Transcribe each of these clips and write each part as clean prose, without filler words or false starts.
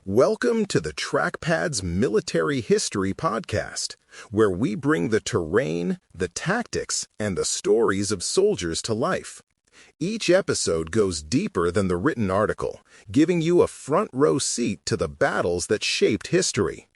Welcome to the TrackPad's Military History Podcast, where we bring the terrain, the tactics, and the stories of soldiers to life. Each episode goes deeper than the written article, giving you a front-row seat to the battles that shaped history.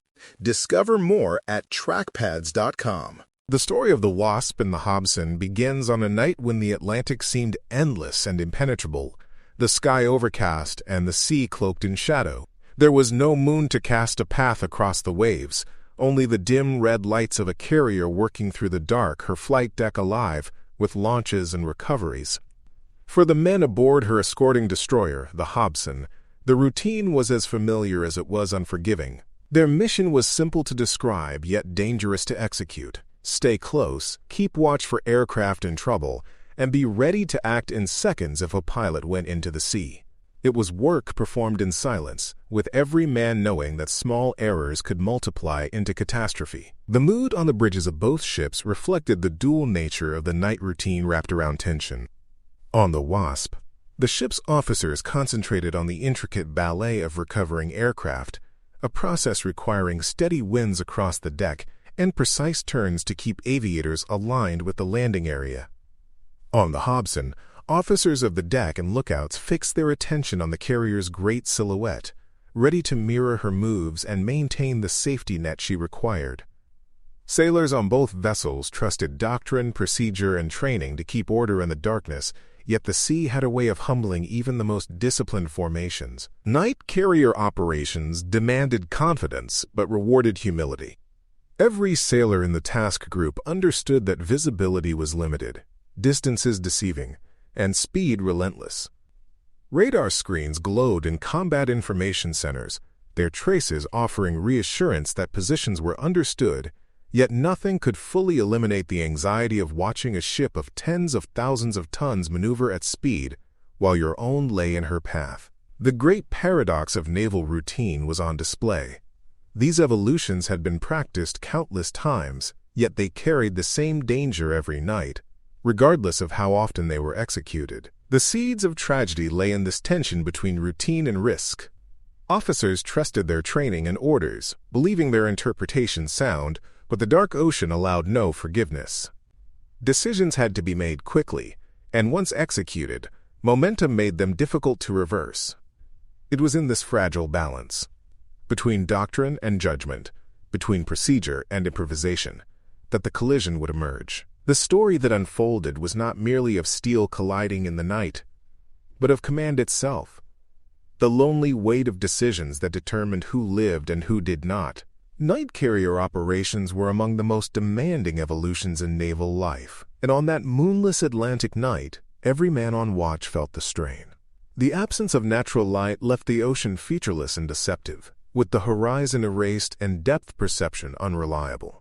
Discover more at trackpads.com. The story of the Wasp and the Hobson begins on a night when the Atlantic seemed endless and impenetrable, the sky overcast and the sea cloaked in shadow. There was no moon to cast a path across the waves, only the dim red lights of a carrier working through the dark, her flight deck alive with launches and recoveries. For the men aboard her escorting destroyer, the Hobson, the routine was as familiar as it was unforgiving. Their mission was simple to describe, yet dangerous to execute. Stay close, keep watch for aircraft in trouble, and be ready to act in seconds if a pilot went into the sea. It was work performed in silence, with every man knowing that small errors could multiply into catastrophe. The mood on the bridges of both ships reflected the dual nature of the night routine wrapped around tension. On the Wasp, the ship's officers concentrated on the intricate ballet of recovering aircraft, a process requiring steady winds across the deck and precise turns to keep aviators aligned with the landing area. On the Hobson, officers of the deck and lookouts fixed their attention on the carrier's great silhouette, ready to mirror her moves and maintain the safety net she required. Sailors on both vessels trusted doctrine, procedure, and training to keep order in the darkness, yet the sea had a way of humbling even the most disciplined formations. Night carrier operations demanded confidence but rewarded humility. Every sailor in the task group understood that visibility was limited, distances deceiving, and speed relentless. Radar screens glowed in combat information centers, their traces offering reassurance that positions were understood, yet nothing could fully eliminate the anxiety of watching a ship of tens of thousands of tons maneuver at speed while your own lay in her path. The great paradox of naval routine was on display. These evolutions had been practiced countless times, yet they carried the same danger every night, regardless of how often they were executed. The seeds of tragedy lay in this tension between routine and risk. Officers trusted their training and orders, believing their interpretation sound, but the dark ocean allowed no forgiveness. Decisions had to be made quickly, and once executed, momentum made them difficult to reverse. It was in this fragile balance, between doctrine and judgment, between procedure and improvisation, that the collision would emerge. The story that unfolded was not merely of steel colliding in the night, but of command itself, the lonely weight of decisions that determined who lived and who did not. Night carrier operations were among the most demanding evolutions in naval life, and on that moonless Atlantic night, every man on watch felt the strain. The absence of natural light left the ocean featureless and deceptive, with the horizon erased and depth perception unreliable.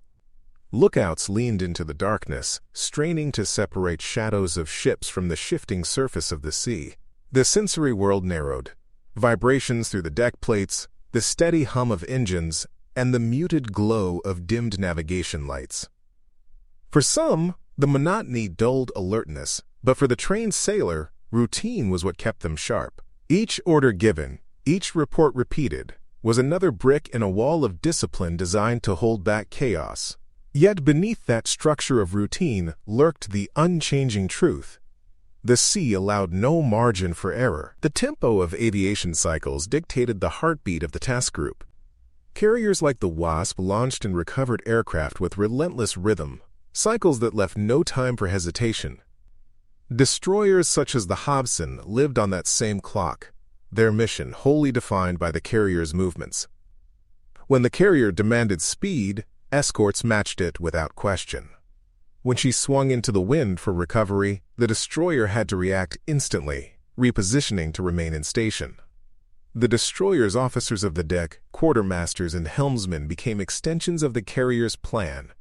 Lookouts leaned into the darkness, straining to separate shadows of ships from the shifting surface of the sea. The sensory world narrowed. Vibrations through the deck plates, the steady hum of engines, and the muted glow of dimmed navigation lights. For some, the monotony dulled alertness, but for the trained sailor, routine was what kept them sharp. Each order given, each report repeated, was another brick in a wall of discipline designed to hold back chaos. Yet beneath that structure of routine lurked the unchanging truth. The sea allowed no margin for error. The tempo of aviation cycles dictated the heartbeat of the task group. Carriers like the Wasp launched and recovered aircraft with relentless rhythm, cycles that left no time for hesitation. Destroyers such as the Hobson lived on that same clock, their mission wholly defined by the carrier's movements. When the carrier demanded speed, escorts matched it without question. When she swung into the wind for recovery, the destroyer had to react instantly, repositioning to remain in station. The destroyer's officers of the deck, quartermasters, and helmsmen became extensions of the carrier's plan,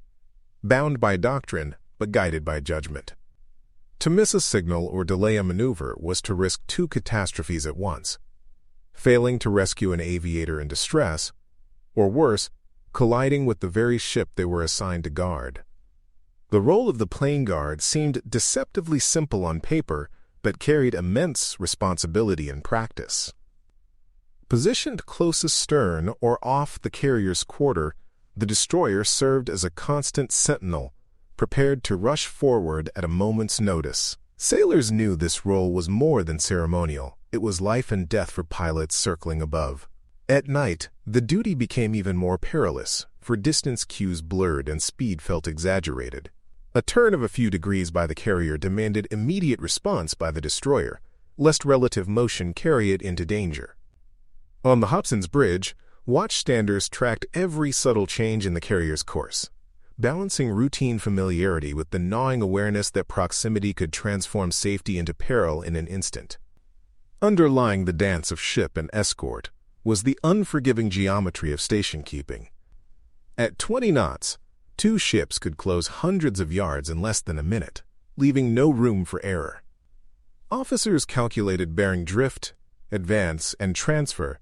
bound by doctrine but guided by judgment. To miss a signal or delay a maneuver was to risk two catastrophes at once: failing to rescue an aviator in distress, or worse, colliding with the very ship they were assigned to guard. The role of the plane guard seemed deceptively simple on paper, but carried immense responsibility in practice. Positioned closest stern or off the carrier's quarter, the destroyer served as a constant sentinel, prepared to rush forward at a moment's notice. Sailors knew this role was more than ceremonial. It was life and death for pilots circling above. At night, the duty became even more perilous, for distance cues blurred and speed felt exaggerated. A turn of a few degrees by the carrier demanded immediate response by the destroyer, lest relative motion carry it into danger. On the Hobson's bridge, watchstanders tracked every subtle change in the carrier's course, balancing routine familiarity with the gnawing awareness that proximity could transform safety into peril in an instant. Underlying the dance of ship and escort was the unforgiving geometry of station-keeping. At 20 knots, two ships could close hundreds of yards in less than a minute, leaving no room for error. Officers calculated bearing drift, advance, and transfer,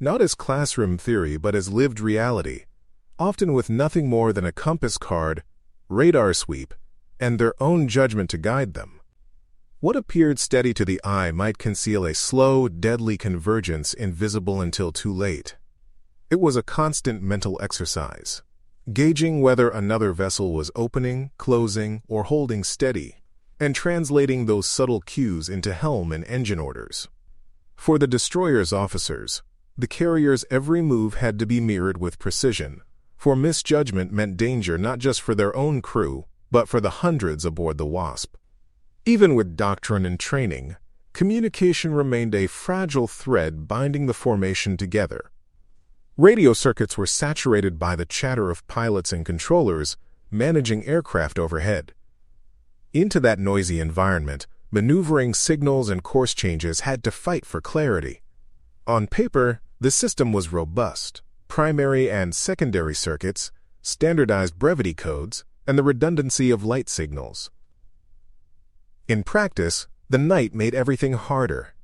not as classroom theory but as lived reality, often with nothing more than a compass card, radar sweep, and their own judgment to guide them. What appeared steady to the eye might conceal a slow, deadly convergence invisible until too late. It was a constant mental exercise, gauging whether another vessel was opening, closing, or holding steady, and translating those subtle cues into helm and engine orders. For the destroyer's officers, the carrier's every move had to be mirrored with precision, for misjudgment meant danger not just for their own crew, but for the hundreds aboard the Wasp. Even with doctrine and training, communication remained a fragile thread binding the formation together. Radio circuits were saturated by the chatter of pilots and controllers managing aircraft overhead. Into that noisy environment, maneuvering signals and course changes had to fight for clarity. On paper, the system was robust. Primary and secondary circuits, standardized brevity codes, and the redundancy of light signals. In practice, the night made everything harder.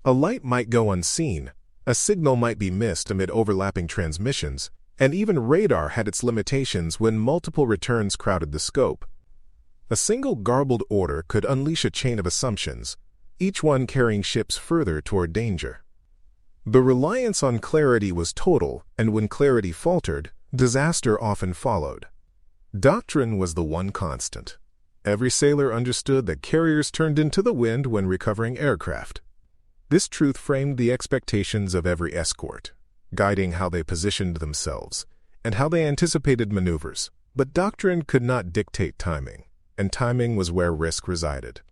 A light might go unseen, a signal might be missed amid overlapping transmissions, and even radar had its limitations when multiple returns crowded the scope. A single garbled order could unleash a chain of assumptions, each one carrying ships further toward danger. The reliance on clarity was total, and when clarity faltered, disaster often followed. Doctrine was the one constant. Every sailor understood that carriers turned into the wind when recovering aircraft. This truth framed the expectations of every escort, guiding how they positioned themselves and how they anticipated maneuvers. But doctrine could not dictate timing, and timing was where risk resided.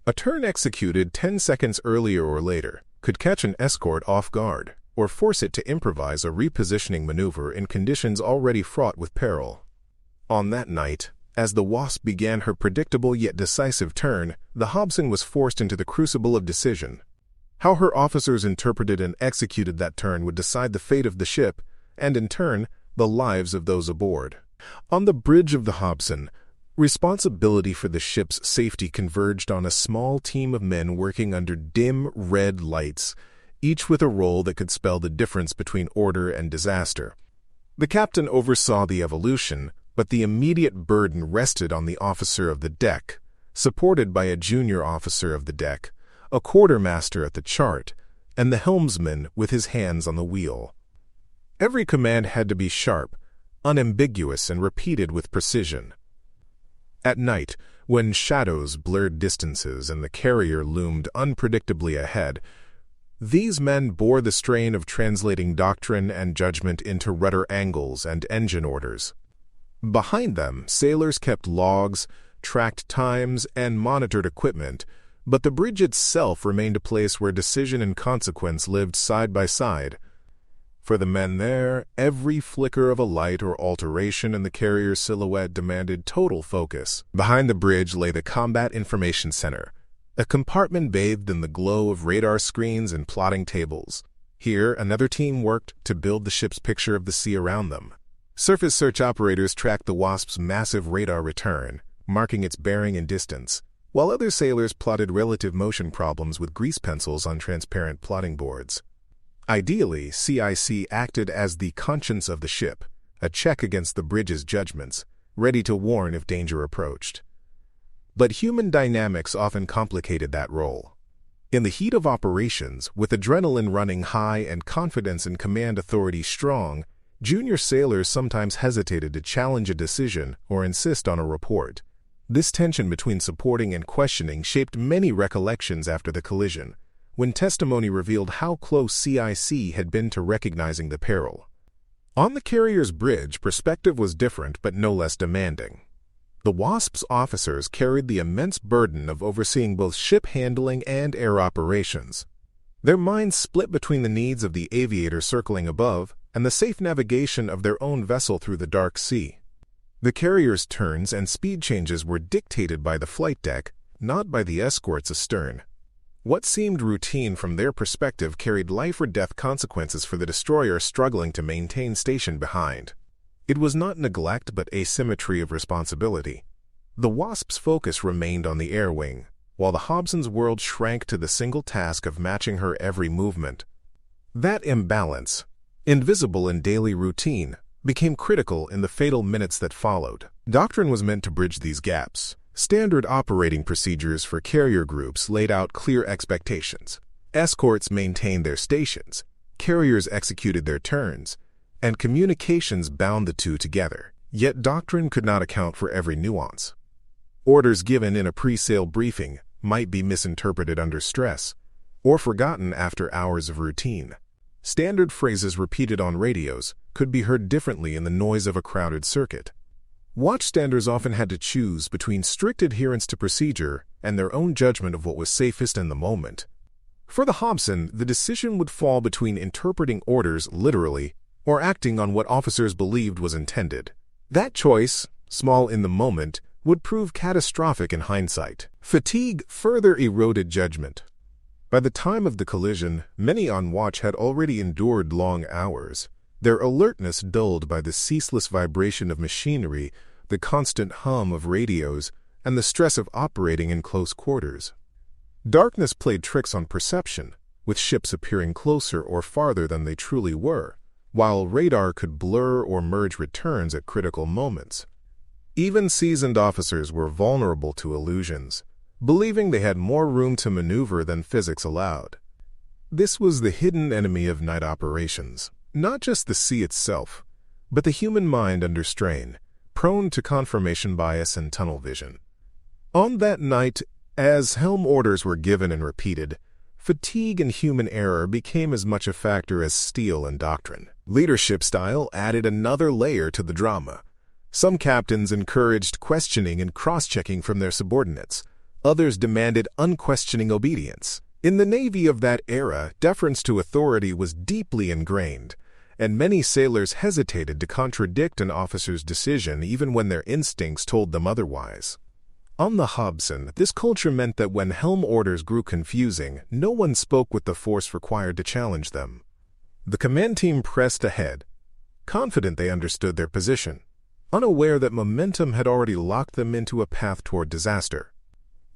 A turn executed 10 seconds earlier or later could catch an escort off guard or force it to improvise a repositioning maneuver in conditions already fraught with peril. On that night, as the Wasp began her predictable yet decisive turn, the Hobson was forced into the crucible of decision. How her officers interpreted and executed that turn would decide the fate of the ship, and in turn, the lives of those aboard. On the bridge of the Hobson, responsibility for the ship's safety converged on a small team of men working under dim red lights, each with a role that could spell the difference between order and disaster. The captain oversaw the evolution, but the immediate burden rested on the officer of the deck, supported by a junior officer of the deck, a quartermaster at the chart, and the helmsman with his hands on the wheel. Every command had to be sharp, unambiguous, and repeated with precision. At night, when shadows blurred distances and the carrier loomed unpredictably ahead, these men bore the strain of translating doctrine and judgment into rudder angles and engine orders. Behind them, sailors kept logs, tracked times, and monitored equipment, but the bridge itself remained a place where decision and consequence lived side by side. For the men there, every flicker of a light or alteration in the carrier's silhouette demanded total focus. Behind the bridge lay the Combat Information Center, a compartment bathed in the glow of radar screens and plotting tables. Here, another team worked to build the ship's picture of the sea around them. Surface search operators tracked the Wasp's massive radar return, marking its bearing and distance, while other sailors plotted relative motion problems with grease pencils on transparent plotting boards. Ideally, CIC acted as the conscience of the ship, a check against the bridge's judgments, ready to warn if danger approached. But human dynamics often complicated that role. In the heat of operations, with adrenaline running high and confidence in command authority strong, junior sailors sometimes hesitated to challenge a decision or insist on a report. This tension between supporting and questioning shaped many recollections after the collision, when testimony revealed how close CIC had been to recognizing the peril. On the carrier's bridge, perspective was different but no less demanding. The Wasp's officers carried the immense burden of overseeing both ship handling and air operations. Their minds split between the needs of the aviator circling above and the safe navigation of their own vessel through the dark sea. The carrier's turns and speed changes were dictated by the flight deck, not by the escorts astern. What seemed routine from their perspective carried life-or-death consequences for the destroyer struggling to maintain station behind. It was not neglect but asymmetry of responsibility. The Wasp's focus remained on the air wing, while the Hobson's world shrank to the single task of matching her every movement. That imbalance, invisible in daily routine, became critical in the fatal minutes that followed. Doctrine was meant to bridge these gaps. Standard operating procedures for carrier groups laid out clear expectations. Escorts maintained their stations, carriers executed their turns, and communications bound the two together. Yet doctrine could not account for every nuance. Orders given in a pre-sale briefing might be misinterpreted under stress, or forgotten after hours of routine. Standard phrases repeated on radios could be heard differently in the noise of a crowded circuit. Watchstanders often had to choose between strict adherence to procedure and their own judgment of what was safest in the moment. For the Hobson, the decision would fall between interpreting orders literally or acting on what officers believed was intended. That choice, small in the moment, would prove catastrophic in hindsight. Fatigue further eroded judgment. By the time of the collision, many on watch had already endured long hours, their alertness dulled by the ceaseless vibration of machinery, the constant hum of radios, and the stress of operating in close quarters. Darkness played tricks on perception, with ships appearing closer or farther than they truly were, while radar could blur or merge returns at critical moments. Even seasoned officers were vulnerable to illusions, believing they had more room to maneuver than physics allowed. This was the hidden enemy of night operations, not just the sea itself, but the human mind under strain, prone to confirmation bias and tunnel vision. On that night, as helm orders were given and repeated, fatigue and human error became as much a factor as steel and doctrine. Leadership style added another layer to the drama. Some captains encouraged questioning and cross-checking from their subordinates. Others demanded unquestioning obedience. In the Navy of that era, deference to authority was deeply ingrained, and many sailors hesitated to contradict an officer's decision even when their instincts told them otherwise. On the Hobson, this culture meant that when helm orders grew confusing, no one spoke with the force required to challenge them. The command team pressed ahead, confident they understood their position, unaware that momentum had already locked them into a path toward disaster.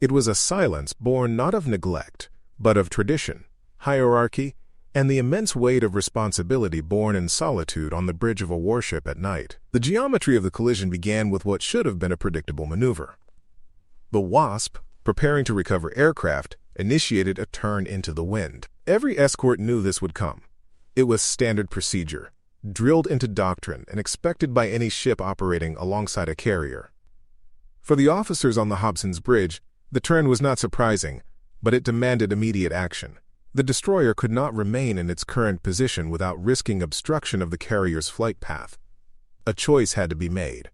It was a silence born not of neglect, but of tradition, hierarchy, and the immense weight of responsibility borne in solitude on the bridge of a warship at night. The geometry of the collision began with what should have been a predictable maneuver. The Wasp, preparing to recover aircraft, initiated a turn into the wind. Every escort knew this would come. It was standard procedure, drilled into doctrine and expected by any ship operating alongside a carrier. For the officers on the Hobson's bridge, the turn was not surprising, but it demanded immediate action. The destroyer could not remain in its current position without risking obstruction of the carrier's flight path. A choice had to be made: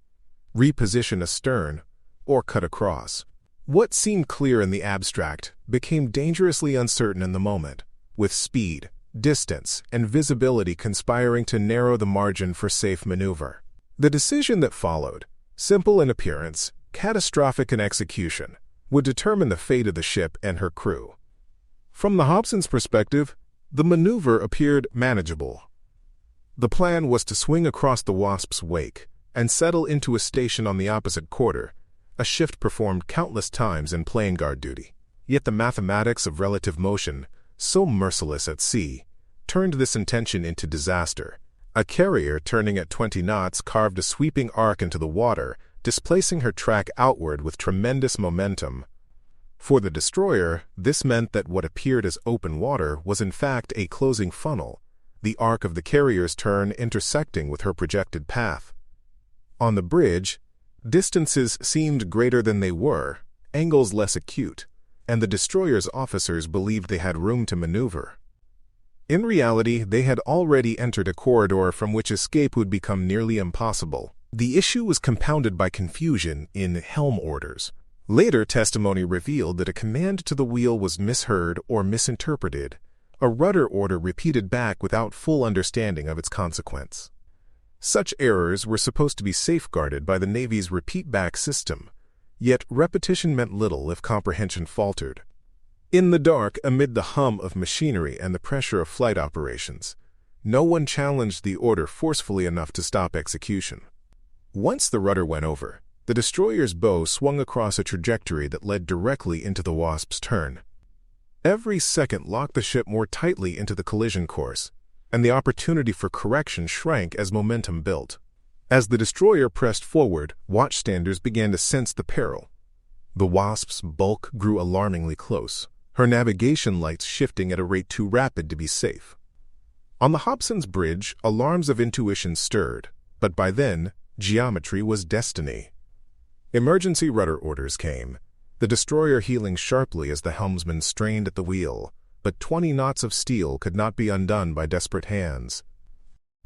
reposition astern or cut across. What seemed clear in the abstract became dangerously uncertain in the moment, with speed, distance, and visibility conspiring to narrow the margin for safe maneuver. The decision that followed, simple in appearance, catastrophic in execution, would determine the fate of the ship and her crew. From the Hobson's perspective, the maneuver appeared manageable. The plan was to swing across the Wasp's wake and settle into a station on the opposite quarter, a shift performed countless times in plane guard duty. Yet the mathematics of relative motion, so merciless at sea, turned this intention into disaster. A carrier turning at 20 knots carved a sweeping arc into the water, displacing her track outward with tremendous momentum. For the destroyer, this meant that what appeared as open water was in fact a closing funnel, the arc of the carrier's turn intersecting with her projected path. On the bridge, distances seemed greater than they were, angles less acute, and the destroyer's officers believed they had room to maneuver. In reality, they had already entered a corridor from which escape would become nearly impossible. The issue was compounded by confusion in helm orders. Later testimony revealed that a command to the wheel was misheard or misinterpreted, a rudder order repeated back without full understanding of its consequence. Such errors were supposed to be safeguarded by the Navy's repeat-back system, yet repetition meant little if comprehension faltered. In the dark, amid the hum of machinery and the pressure of flight operations, no one challenged the order forcefully enough to stop execution. Once the rudder went over, the destroyer's bow swung across a trajectory that led directly into the Wasp's turn. Every second locked the ship more tightly into the collision course, and the opportunity for correction shrank as momentum built. As the destroyer pressed forward, watchstanders began to sense the peril. The Wasp's bulk grew alarmingly close, her navigation lights shifting at a rate too rapid to be safe. On the Hobson's bridge, alarms of intuition stirred, but by then, geometry was destiny. Emergency rudder orders came, the destroyer heeling sharply as the helmsman strained at the wheel, but 20 knots of steel could not be undone by desperate hands.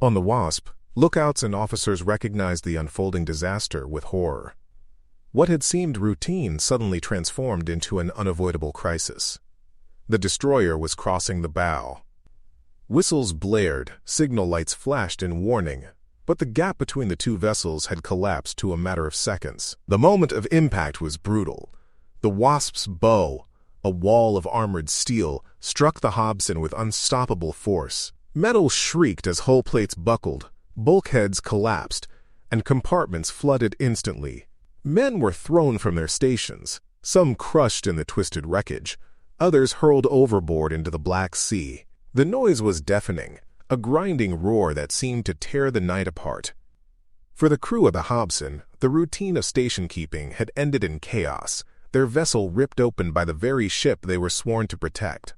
On the Wasp, lookouts and officers recognized the unfolding disaster with horror. What had seemed routine suddenly transformed into an unavoidable crisis. The destroyer was crossing the bow. Whistles blared, signal lights flashed in warning, but the gap between the two vessels had collapsed to a matter of seconds. The moment of impact was brutal. The Wasp's bow, a wall of armored steel, struck the Hobson with unstoppable force. Metal shrieked as hull plates buckled, bulkheads collapsed, and compartments flooded instantly. Men were thrown from their stations, some crushed in the twisted wreckage, others hurled overboard into the Black Sea. The noise was deafening, a grinding roar that seemed to tear the night apart. For the crew of the Hobson, the routine of station-keeping had ended in chaos, their vessel ripped open by the very ship they were sworn to protect.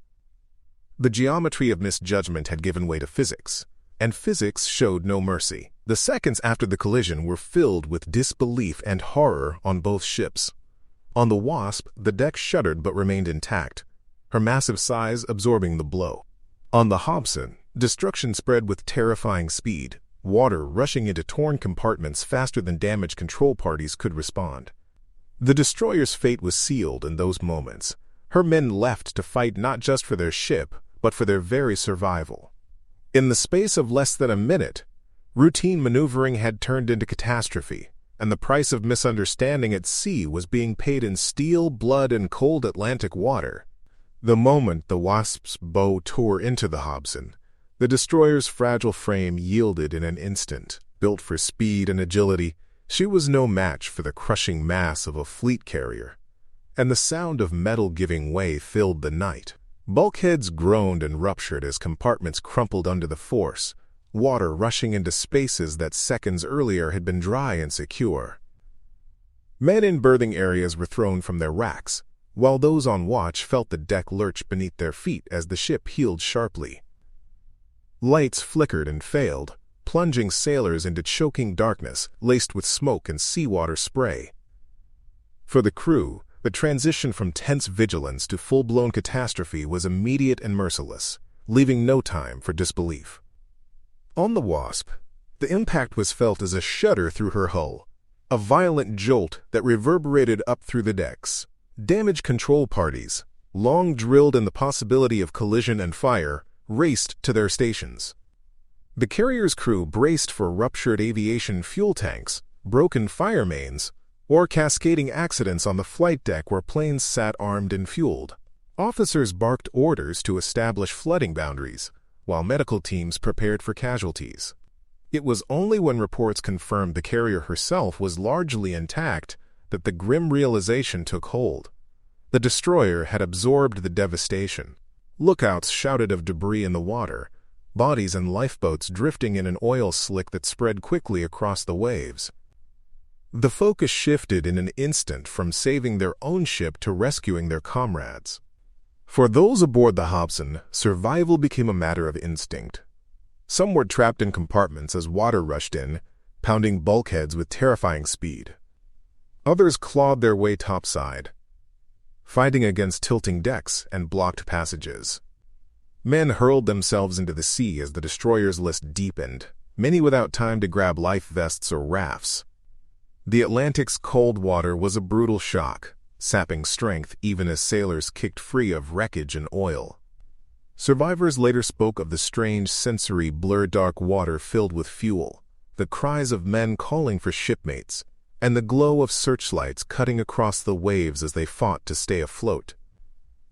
The geometry of misjudgment had given way to physics, and physics showed no mercy. The seconds after the collision were filled with disbelief and horror on both ships. On the Wasp, the deck shuddered but remained intact, her massive size absorbing the blow. On the Hobson, destruction spread with terrifying speed, water rushing into torn compartments faster than damage control parties could respond. The destroyer's fate was sealed in those moments. Her men left to fight not just for their ship, but for their very survival. In the space of less than a minute, routine maneuvering had turned into catastrophe, and the price of misunderstanding at sea was being paid in steel, blood, and cold Atlantic water. The moment the Wasp's bow tore into the Hobson, the destroyer's fragile frame yielded in an instant. Built for speed and agility, she was no match for the crushing mass of a fleet carrier, and the sound of metal giving way filled the night. Bulkheads groaned and ruptured as compartments crumpled under the force, water rushing into spaces that seconds earlier had been dry and secure. Men in berthing areas were thrown from their racks, while those on watch felt the deck lurch beneath their feet as the ship heeled sharply. Lights flickered and failed, plunging sailors into choking darkness laced with smoke and seawater spray. For the crew, the transition from tense vigilance to full-blown catastrophe was immediate and merciless, leaving no time for disbelief. On the Wasp, the impact was felt as a shudder through her hull, a violent jolt that reverberated up through the decks. Damage control parties, long drilled in the possibility of collision and fire, raced to their stations. The carrier's crew braced for ruptured aviation fuel tanks, broken fire mains, or cascading accidents on the flight deck where planes sat armed and fueled. Officers barked orders to establish flooding boundaries, while medical teams prepared for casualties. It was only when reports confirmed the carrier herself was largely intact that the grim realization took hold. The destroyer had absorbed the devastation. Lookouts shouted of debris in the water, bodies and lifeboats drifting in an oil slick that spread quickly across the waves. The focus shifted in an instant from saving their own ship to rescuing their comrades. For those aboard the Hobson, survival became a matter of instinct. Some were trapped in compartments as water rushed in, pounding bulkheads with terrifying speed. Others clawed their way topside, fighting against tilting decks and blocked passages. Men hurled themselves into the sea as the destroyer's list deepened, many without time to grab life vests or rafts. The Atlantic's cold water was a brutal shock, sapping strength even as sailors kicked free of wreckage and oil. Survivors later spoke of the strange sensory blur-dark water filled with fuel, the cries of men calling for shipmates, and the glow of searchlights cutting across the waves as they fought to stay afloat.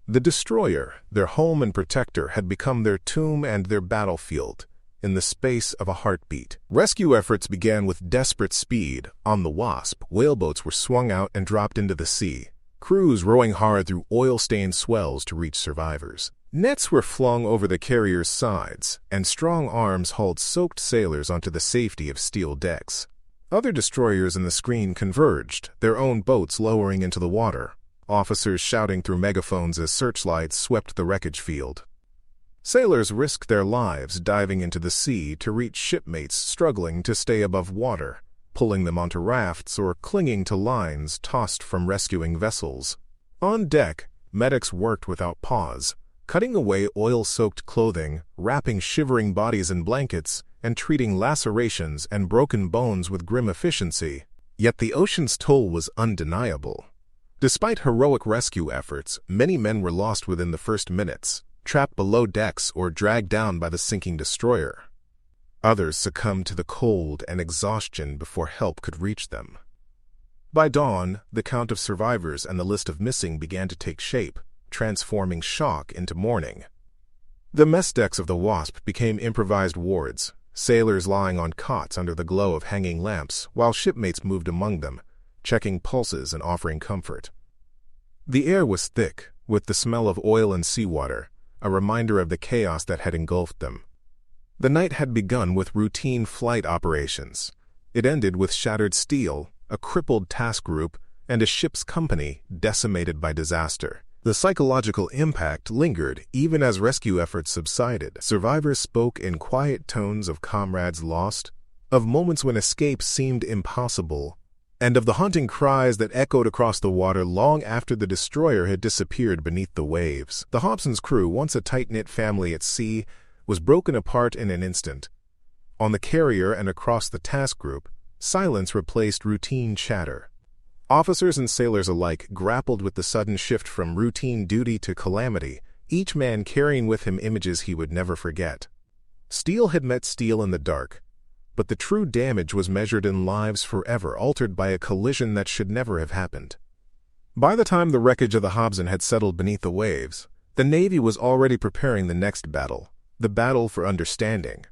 The destroyer, their home and protector, had become their tomb and their battlefield, in the space of a heartbeat. Rescue efforts began with desperate speed. On the Wasp, whaleboats were swung out and dropped into the sea, crews rowing hard through oil-stained swells to reach survivors. Nets were flung over the carrier's sides, and strong arms hauled soaked sailors onto the safety of steel decks. Other destroyers in the screen converged, their own boats lowering into the water, officers shouting through megaphones as searchlights swept the wreckage field. Sailors risked their lives diving into the sea to reach shipmates struggling to stay above water, pulling them onto rafts or clinging to lines tossed from rescuing vessels. On deck, medics worked without pause, cutting away oil-soaked clothing, wrapping shivering bodies in blankets, and treating lacerations and broken bones with grim efficiency. Yet the ocean's toll was undeniable. Despite heroic rescue efforts, many men were lost within the first minutes, trapped below decks or dragged down by the sinking destroyer. Others succumbed to the cold and exhaustion before help could reach them. By dawn, the count of survivors and the list of missing began to take shape, transforming shock into mourning. The mess decks of the Wasp became improvised wards, sailors lying on cots under the glow of hanging lamps while shipmates moved among them, checking pulses and offering comfort. The air was thick, with the smell of oil and seawater, a reminder of the chaos that had engulfed them. The night had begun with routine flight operations. It ended with shattered steel, a crippled task group, and a ship's company decimated by disaster. The psychological impact lingered even as rescue efforts subsided. Survivors spoke in quiet tones of comrades lost, of moments when escape seemed impossible, and of the haunting cries that echoed across the water long after the destroyer had disappeared beneath the waves. The Hobson's crew, once a tight-knit family at sea, was broken apart in an instant. On the carrier and across the task group, silence replaced routine chatter. Officers and sailors alike grappled with the sudden shift from routine duty to calamity, each man carrying with him images he would never forget. Steel had met steel in the dark, but the true damage was measured in lives forever altered by a collision that should never have happened. By the time the wreckage of the Hobson had settled beneath the waves, the Navy was already preparing the next battle, the battle for understanding.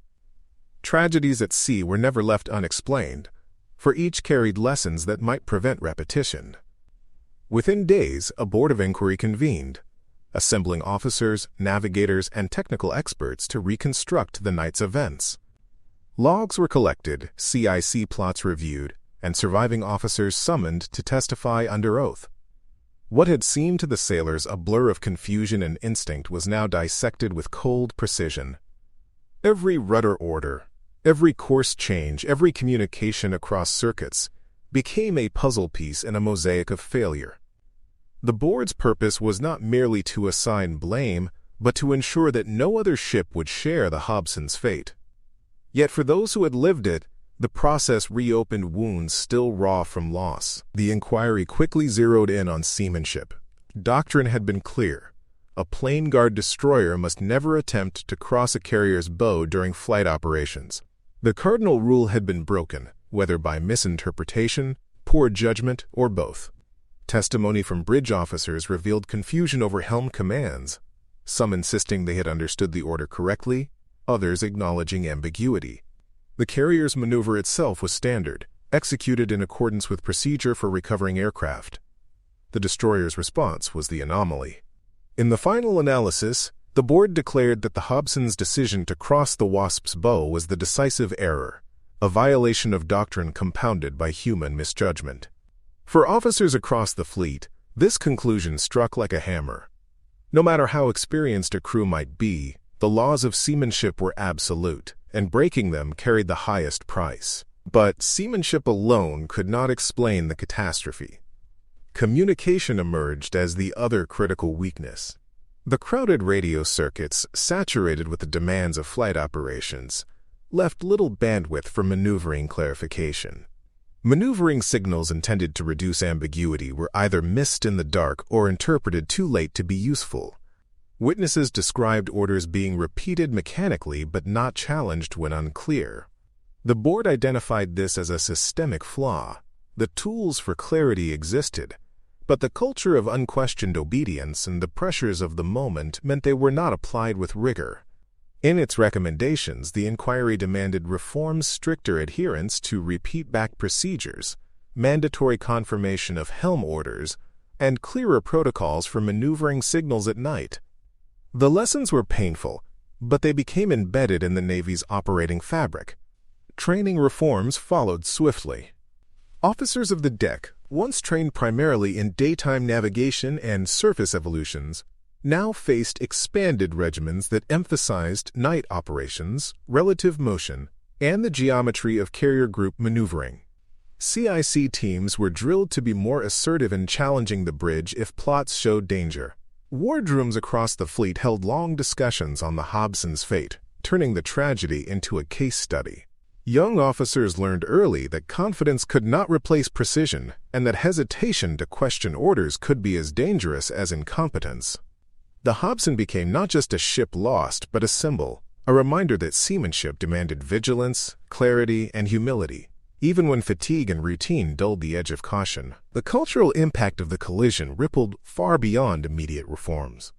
Tragedies at sea were never left unexplained, for each carried lessons that might prevent repetition. Within days, a board of inquiry convened, assembling officers, navigators, and technical experts to reconstruct the night's events. Logs were collected, CIC plots reviewed, and surviving officers summoned to testify under oath. What had seemed to the sailors a blur of confusion and instinct was now dissected with cold precision. Every rudder order, every course change, every communication across circuits became a puzzle piece in a mosaic of failure. The board's purpose was not merely to assign blame, but to ensure that no other ship would share the Hobson's fate. Yet for those who had lived it, the process reopened wounds still raw from loss. The inquiry quickly zeroed in on seamanship. Doctrine had been clear. A plane guard destroyer must never attempt to cross a carrier's bow during flight operations. The cardinal rule had been broken, whether by misinterpretation, poor judgment, or both. Testimony from bridge officers revealed confusion over helm commands, some insisting they had understood the order correctly, others acknowledging ambiguity. The carrier's maneuver itself was standard, executed in accordance with procedure for recovering aircraft. The destroyer's response was the anomaly. In the final analysis, the board declared that the Hobson's decision to cross the Wasp's bow was the decisive error, a violation of doctrine compounded by human misjudgment. For officers across the fleet, this conclusion struck like a hammer. No matter how experienced a crew might be, the laws of seamanship were absolute, and breaking them carried the highest price. But seamanship alone could not explain the catastrophe. Communication emerged as the other critical weakness. The crowded radio circuits, saturated with the demands of flight operations, left little bandwidth for maneuvering clarification. Maneuvering signals intended to reduce ambiguity were either missed in the dark or interpreted too late to be useful. Witnesses described orders being repeated mechanically but not challenged when unclear. The board identified this as a systemic flaw. The tools for clarity existed, but the culture of unquestioned obedience and the pressures of the moment meant they were not applied with rigor. In its recommendations, the inquiry demanded reforms, stricter adherence to repeat-back procedures, mandatory confirmation of helm orders, and clearer protocols for maneuvering signals at night. The lessons were painful, but they became embedded in the Navy's operating fabric. Training reforms followed swiftly. Officers of the deck, once trained primarily in daytime navigation and surface evolutions, now faced expanded regimens that emphasized night operations, relative motion, and the geometry of carrier group maneuvering. CIC teams were drilled to be more assertive in challenging the bridge if plots showed danger. Wardrooms across the fleet held long discussions on the Hobson's fate, turning the tragedy into a case study. Young officers learned early that confidence could not replace precision, and that hesitation to question orders could be as dangerous as incompetence. The Hobson became not just a ship lost, but a symbol, a reminder that seamanship demanded vigilance, clarity, and humility. Even when fatigue and routine dulled the edge of caution, the cultural impact of the collision rippled far beyond immediate reforms.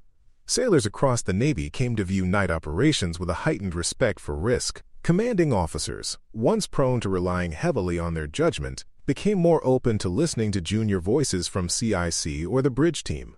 Sailors across the Navy came to view night operations with a heightened respect for risk. Commanding officers, once prone to relying heavily on their judgment, became more open to listening to junior voices from CIC or the bridge team.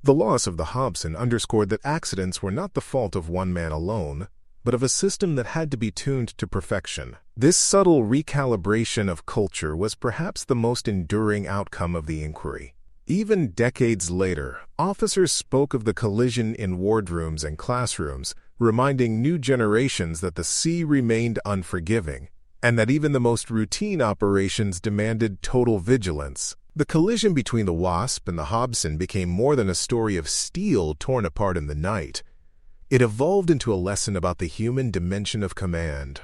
The loss of the Hobson underscored that accidents were not the fault of one man alone, but of a system that had to be tuned to perfection. This subtle recalibration of culture was perhaps the most enduring outcome of the inquiry. Even decades later, officers spoke of the collision in wardrooms and classrooms, reminding new generations that the sea remained unforgiving, and that even the most routine operations demanded total vigilance. The collision between the Wasp and the Hobson became more than a story of steel torn apart in the night. It evolved into a lesson about the human dimension of command.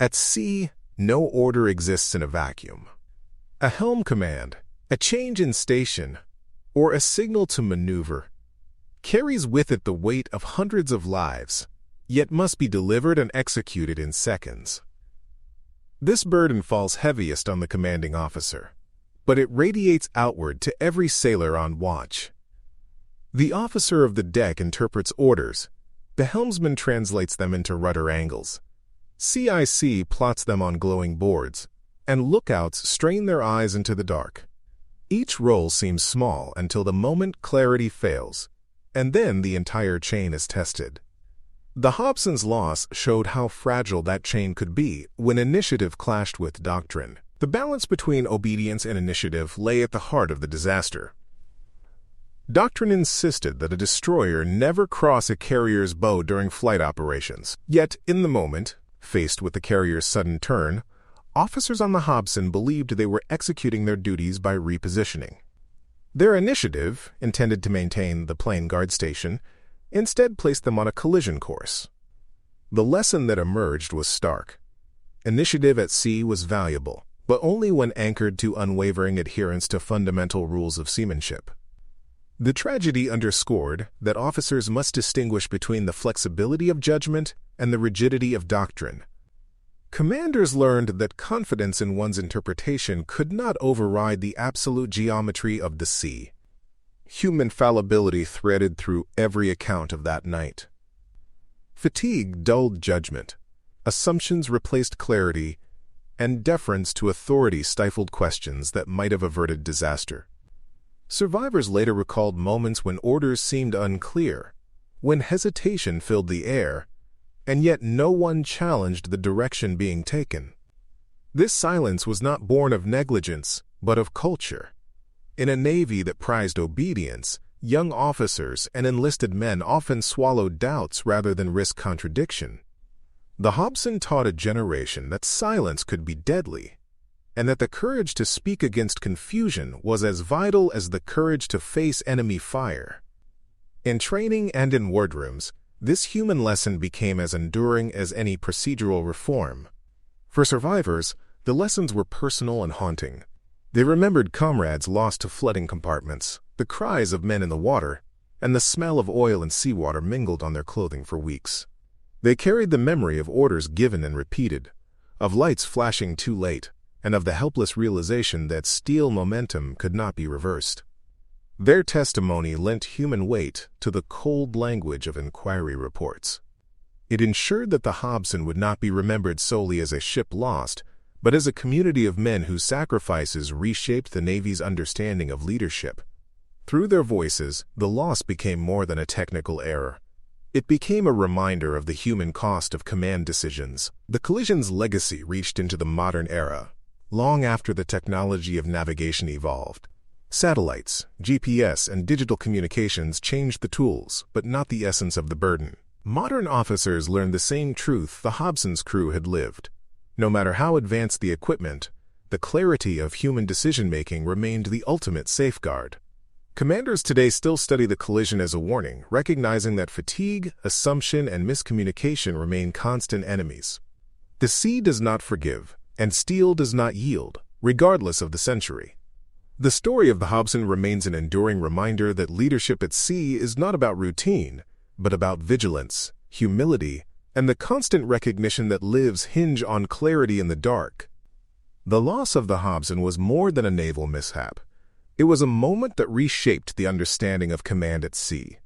At sea, no order exists in a vacuum. A helm command, a change in station, or a signal to maneuver carries with it the weight of hundreds of lives, yet must be delivered and executed in seconds. This burden falls heaviest on the commanding officer, but it radiates outward to every sailor on watch. The officer of the deck interprets orders. The helmsman translates them into rudder angles. CIC plots them on glowing boards, and lookouts strain their eyes into the dark. Each role seems small until the moment clarity fails, and then the entire chain is tested. The Hobson's loss showed how fragile that chain could be when initiative clashed with doctrine. The balance between obedience and initiative lay at the heart of the disaster. Doctrine insisted that a destroyer never cross a carrier's bow during flight operations. Yet, in the moment, faced with the carrier's sudden turn, officers on the Hobson believed they were executing their duties by repositioning. Their initiative, intended to maintain the plane guard station, instead placed them on a collision course. The lesson that emerged was stark. Initiative at sea was valuable, but only when anchored to unwavering adherence to fundamental rules of seamanship. The tragedy underscored that officers must distinguish between the flexibility of judgment and the rigidity of doctrine. Commanders learned that confidence in one's interpretation could not override the absolute geometry of the sea. Human fallibility threaded through every account of that night. Fatigue dulled judgment, assumptions replaced clarity, and deference to authority stifled questions that might have averted disaster. Survivors later recalled moments when orders seemed unclear, when hesitation filled the air, and yet no one challenged the direction being taken. This silence was not born of negligence, but of culture. In a navy that prized obedience, young officers and enlisted men often swallowed doubts rather than risk contradiction. The Hobson taught a generation that silence could be deadly, and that the courage to speak against confusion was as vital as the courage to face enemy fire. In training and in wardrooms, this human lesson became as enduring as any procedural reform. For survivors, the lessons were personal and haunting. They remembered comrades lost to flooding compartments, the cries of men in the water, and the smell of oil and seawater mingled on their clothing for weeks. They carried the memory of orders given and repeated, of lights flashing too late, and of the helpless realization that steel momentum could not be reversed. Their testimony lent human weight to the cold language of inquiry reports. It ensured that the Hobson would not be remembered solely as a ship lost, but as a community of men whose sacrifices reshaped the Navy's understanding of leadership. Through their voices, the loss became more than a technical error. It became a reminder of the human cost of command decisions. The collision's legacy reached into the modern era, long after the technology of navigation evolved. Satellites, GPS, and digital communications changed the tools, but not the essence of the burden. Modern officers learned the same truth the Hobson's crew had lived. No matter how advanced the equipment, the clarity of human decision-making remained the ultimate safeguard. Commanders today still study the collision as a warning, recognizing that fatigue, assumption, and miscommunication remain constant enemies. The sea does not forgive, and steel does not yield, regardless of the century. The story of the Hobson remains an enduring reminder that leadership at sea is not about routine, but about vigilance, humility, and the constant recognition that lives hinge on clarity in the dark. The loss of the Hobson was more than a naval mishap. It was a moment that reshaped the understanding of command at sea.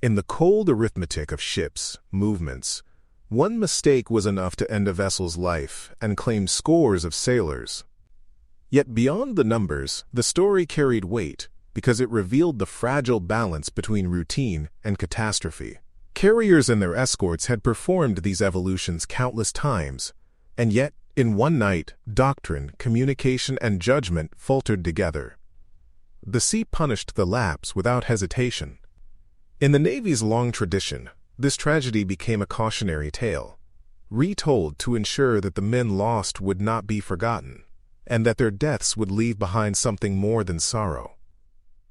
In the cold arithmetic of ships, movements, one mistake was enough to end a vessel's life and claim scores of sailors. Yet beyond the numbers, the story carried weight because it revealed the fragile balance between routine and catastrophe. Carriers and their escorts had performed these evolutions countless times, and yet, in one night, doctrine, communication, and judgment faltered together. The sea punished the lapse without hesitation. In the Navy's long tradition, this tragedy became a cautionary tale, retold to ensure that the men lost would not be forgotten, and that their deaths would leave behind something more than sorrow.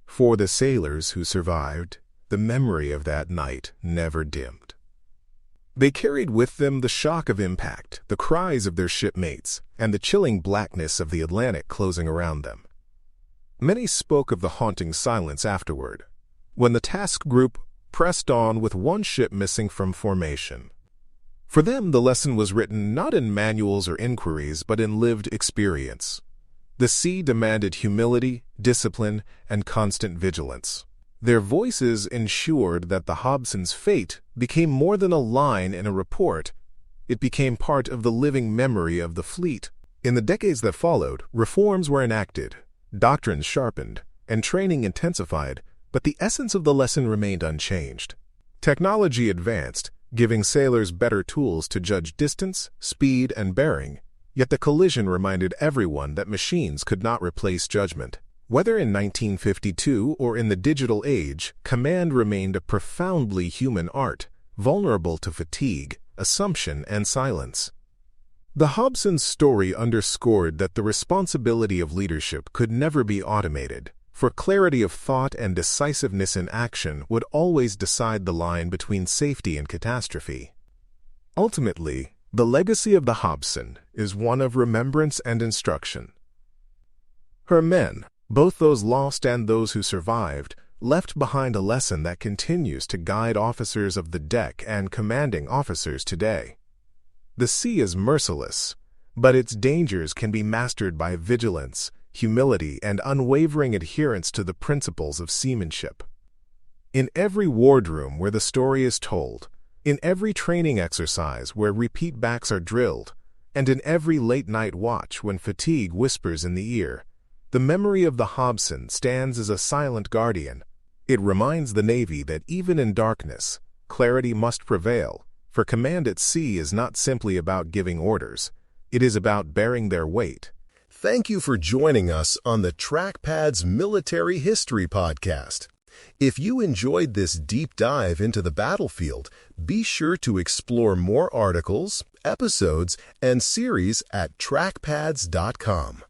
For the sailors who survived, the memory of that night never dimmed. They carried with them the shock of impact, the cries of their shipmates, and the chilling blackness of the Atlantic closing around them. Many spoke of the haunting silence afterward, when the task group pressed on with one ship missing from formation. For them, the lesson was written not in manuals or inquiries, but in lived experience. The sea demanded humility, discipline, and constant vigilance. Their voices ensured that the Hobson's fate became more than a line in a report. It became part of the living memory of the fleet. In the decades that followed, reforms were enacted, doctrines sharpened, and training intensified, but the essence of the lesson remained unchanged. Technology advanced, giving sailors better tools to judge distance, speed, and bearing, yet the collision reminded everyone that machines could not replace judgment. Whether in 1952 or in the digital age, command remained a profoundly human art, vulnerable to fatigue, assumption, and silence. The Hobson's story underscored that the responsibility of leadership could never be automated, for clarity of thought and decisiveness in action would always decide the line between safety and catastrophe. Ultimately, the legacy of the Hobson is one of remembrance and instruction. Her men, both those lost and those who survived, left behind a lesson that continues to guide officers of the deck and commanding officers today. The sea is merciless, but its dangers can be mastered by vigilance, humility, and unwavering adherence to the principles of seamanship. In every wardroom where the story is told, in every training exercise where repeat backs are drilled, and in every late-night watch when fatigue whispers in the ear, the memory of the Hobson stands as a silent guardian. It reminds the Navy that even in darkness, clarity must prevail, For command at sea is not simply about giving orders. It is about bearing their weight. Thank you for joining us on the TrackPad's Military History Podcast. If you enjoyed this deep dive into the battlefield, be sure to explore more articles, episodes, and series at trackpads.com.